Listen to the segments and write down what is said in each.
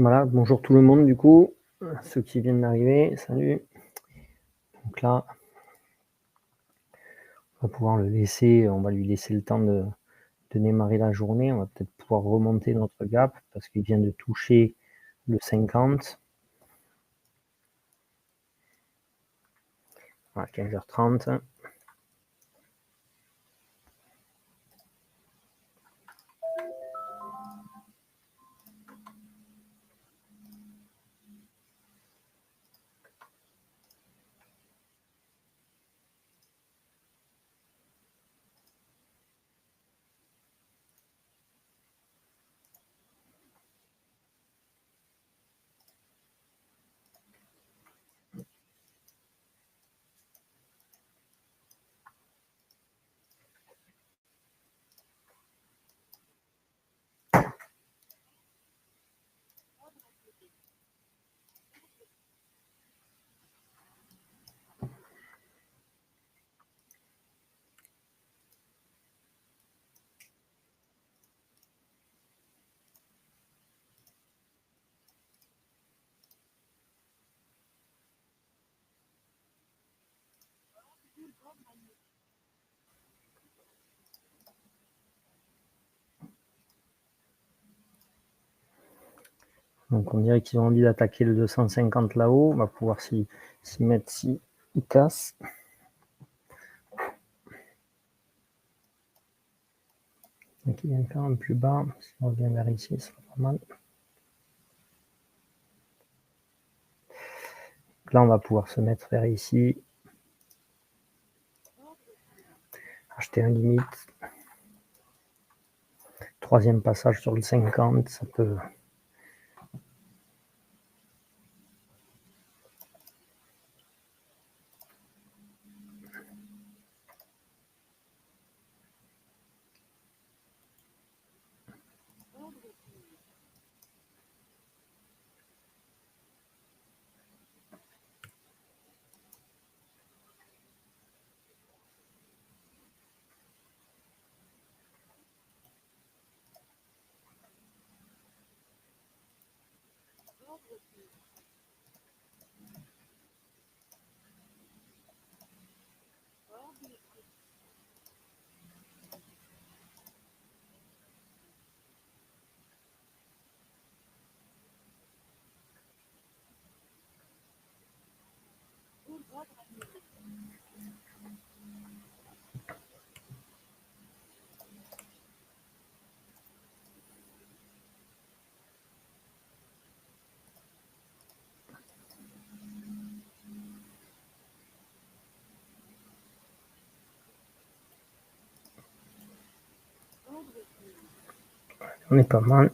Voilà, bonjour tout le monde du coup, ceux qui viennent d'arriver, salut. Donc là, on va lui laisser le temps de démarrer la journée. On va peut-être pouvoir remonter notre gap parce qu'il vient de toucher le 50. Voilà, 15h30. Donc on dirait qu'ils ont envie d'attaquer le 250 là-haut. On va pouvoir s'y mettre si il casse. Donc il vient de faire un plus bas. Si on revient vers ici, ça sera pas mal. Donc là, on va pouvoir se mettre vers ici. Acheter un limite. Troisième passage sur le 50, ça peut. On est pas mal.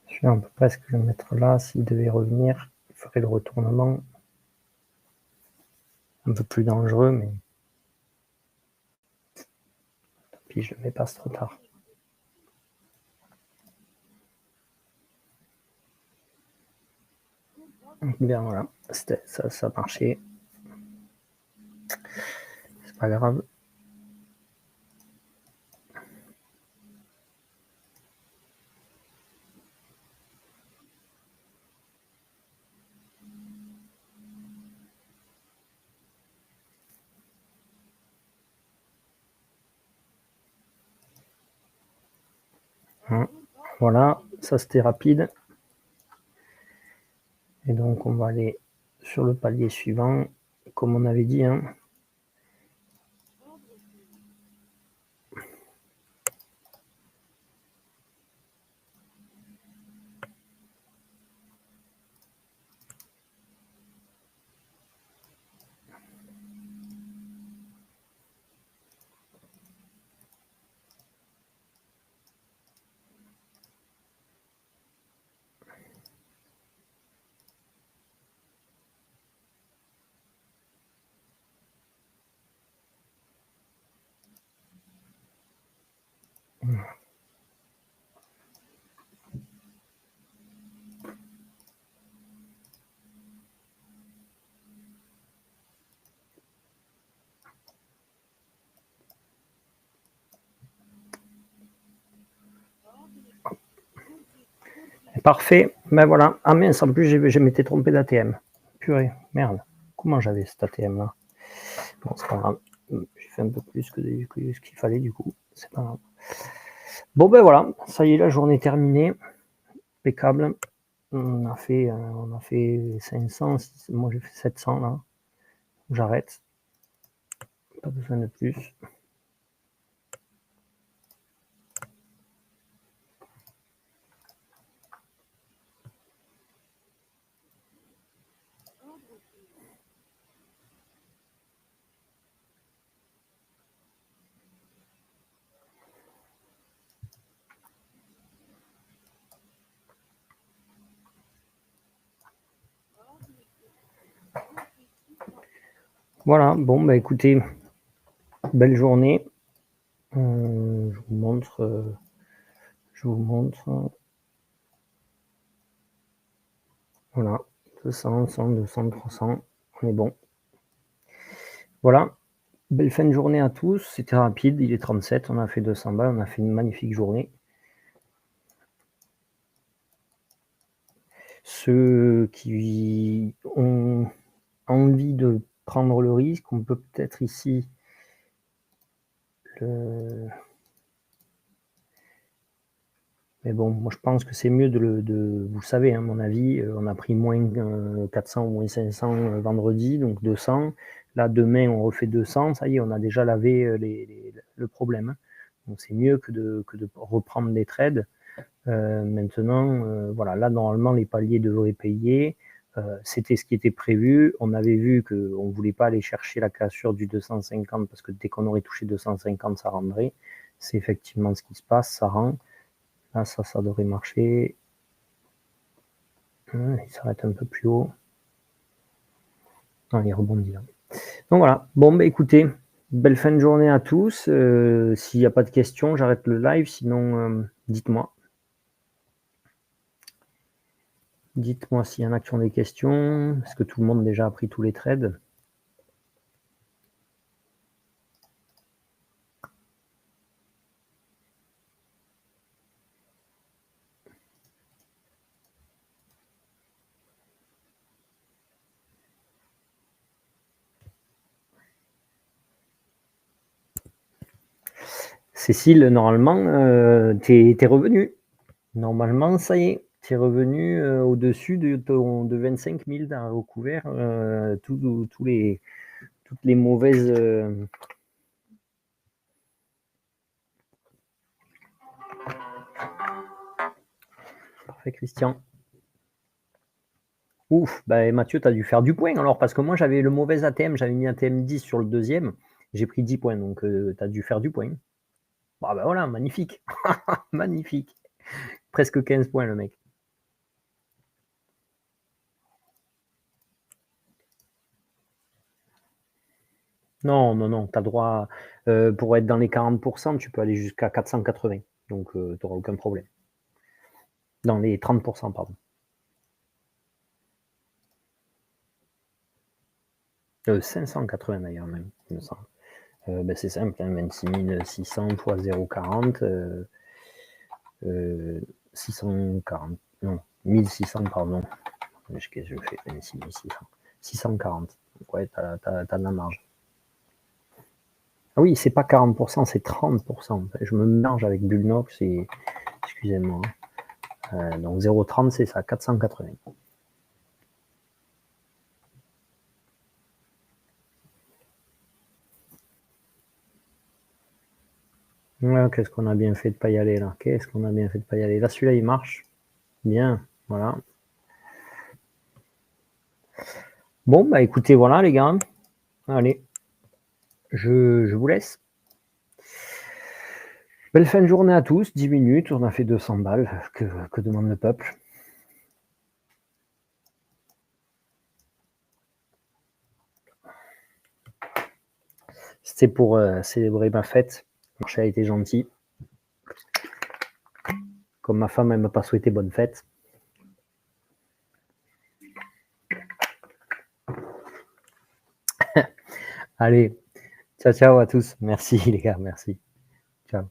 Je suis un peu presque le mettre là. S'il devait revenir, il ferait le retournement. Un peu plus dangereux, mais puis je le mets pas, c'est trop tard. Bien voilà, ça marchait. pas grave. Voilà, ça c'était rapide. Et donc on va aller sur le palier suivant, comme on avait dit. Hein. Parfait, ben voilà. Ah mince, en plus je m'étais trompé d'ATM. Purée, merde. Comment j'avais cet ATM là? Bon, c'est pas grave. J'ai fait un peu plus que ce qu'il fallait du coup. C'est pas grave. Bon ben voilà, ça y est, la journée est terminée. Impeccable. On a fait 500, moi j'ai fait 700 là. J'arrête. Pas besoin de plus. Voilà, bon bah écoutez, belle journée. Je vous montre. Voilà, 200, 100, 200, 300, on est bon. Voilà, belle fin de journée à tous. C'était rapide, il est 37, on a fait 200 balles, on a fait une magnifique journée. Ceux qui ont envie de prendre le risque, on peut peut-être ici mais bon, moi je pense que c'est mieux vous savez, hein, mon avis, on a pris moins 400 ou moins 500 vendredi, donc 200. Là, demain, on refait 200. Ça y est, on a déjà lavé le problème. Hein. Donc c'est mieux que de reprendre des trades. Maintenant, voilà, là, normalement, les paliers devraient payer. C'était ce qui était prévu. On avait vu qu'on ne voulait pas aller chercher la cassure du 250 parce que dès qu'on aurait touché 250, ça rendrait. C'est effectivement ce qui se passe, ça rend. Là, ça devrait marcher. Il s'arrête un peu plus haut. Non, il rebondit là. Donc voilà. Bon, bah écoutez, belle fin de journée à tous. S'il n'y a pas de questions, j'arrête le live. Sinon, dites-moi. Dites-moi s'il y en a qui ont des questions. Est-ce que tout le monde a déjà appris tous les trades? Cécile, normalement, t'es revenu. Normalement, ça y est, tu es revenu au-dessus de 25 000, tu as recouvert toutes les mauvaises. Parfait, Christian. Ouf, bah, Mathieu, tu as dû faire du point alors, parce que moi j'avais le mauvais ATM, j'avais mis ATM 10 sur le deuxième, j'ai pris 10 points, donc tu as dû faire du point. Bah, bah voilà, magnifique, magnifique. Presque 15 points le mec. Non, non, non, tu as droit, pour être dans les 40%, tu peux aller jusqu'à 480, donc tu n'auras aucun problème. Dans les 30%, pardon. 580 d'ailleurs même, il me semble. C'est simple, hein, 26 600 x 0,40, 640, non, 1600, pardon. Qu'est-ce que je fais? 26 600, 640. Ouais, t'as de la marge. Ah oui, c'est pas 40%, c'est 30%. Je me mélange avec Bullnox et excusez-moi. Donc 0,30, c'est ça, 480. Ouais, qu'est-ce qu'on a bien fait de pas y aller là? Qu'est-ce qu'on a bien fait de pas y aller? Là, celui-là, il marche. Bien, voilà. Bon, bah écoutez, voilà les gars. Allez, je vous laisse. Belle fin de journée à tous, 10 minutes, on a fait 200 balles. Que demande le peuple? C'était pour célébrer ma fête. Le marché a été gentil. Comme ma femme, elle m'a pas souhaité bonne fête. Allez, ciao, ciao à tous. Merci les gars, merci. Ciao.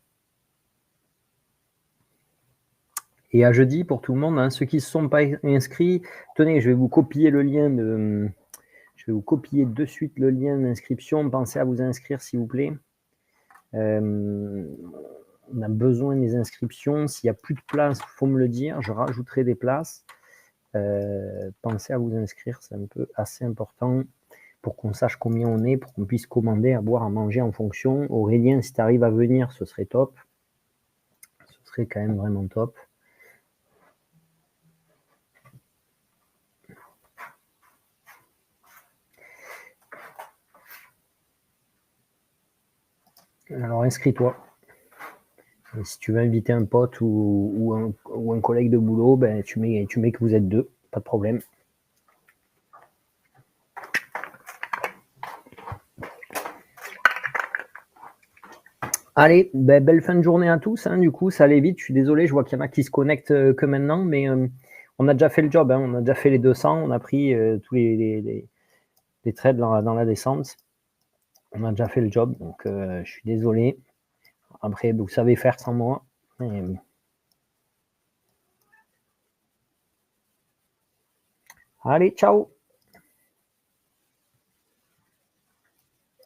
Et à jeudi pour tout le monde, hein, ceux qui ne se sont pas inscrits, tenez, je vais vous copier le lien de. Je vais vous copier de suite le lien d'inscription. Pensez à vous inscrire, s'il vous plaît. On a besoin des inscriptions. S'il n'y a plus de place, il faut me le dire. Je rajouterai des places. Pensez à vous inscrire, c'est un peu assez important pour qu'on sache combien on est, pour qu'on puisse commander à boire, à manger en fonction. Aurélien, si tu arrives à venir, ce serait top. Ce serait quand même vraiment top. Alors inscris-toi. Et si tu veux inviter un pote ou un collègue de boulot, ben, tu mets que vous êtes deux, pas de problème. Allez, ben, belle fin de journée à tous. Hein, du coup, ça allait vite. Je suis désolé, je vois qu'il y en a qui se connectent que maintenant, mais on a déjà fait le job. Hein, on a déjà fait les 200. On a pris tous les trades dans la descente. On a déjà fait le job, donc je suis désolé. Après, vous savez faire sans moi. Et... Allez, ciao!